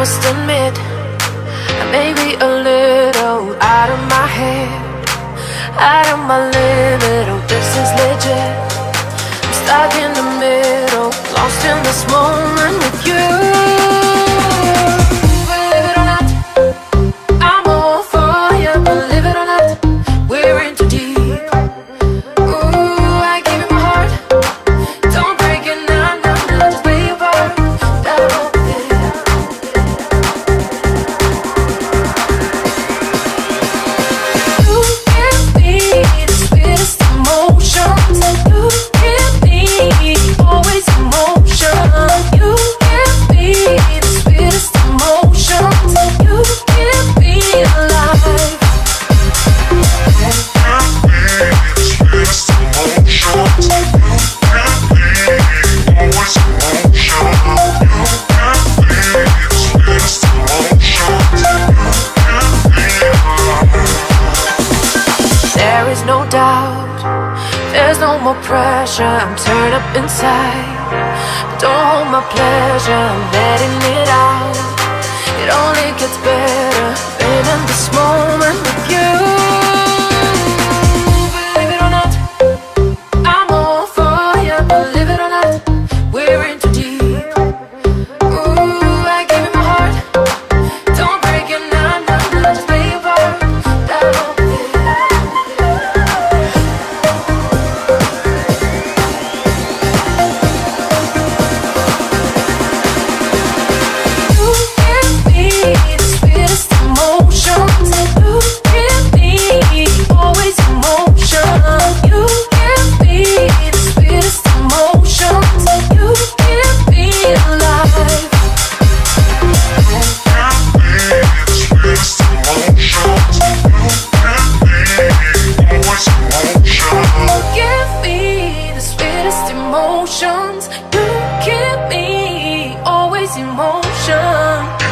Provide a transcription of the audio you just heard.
must admit, I may be a little out of my head, out of my limit. Oh, this is legit. I'm stuck in the middle, lost in this moment with you. Believe it or not, I'm all for you. Believe it or not, we're in too deep. Ooh, I gave you my heart. Don't break it now, now, now. Just play your part. You give me the sweetest emotions. You give me always emotion. You give me the sweetest emotions. You give me alive. There is no doubt, there's no more pressure. I'm turned up inside, but don't hold my pleasure. I'm letting it out. It only gets better, being in this moment with you. Believe it or not, I'm all for you. Believe it or not, we're in too deep. Ooh, I gave you my heart. Don't break it now, now, now. Just play your part. You give me the sweetest emotions. You give me always emotion. You give me the sweetest emotions. You give me alive. Give me the sweetest emotions. You give me always emotion.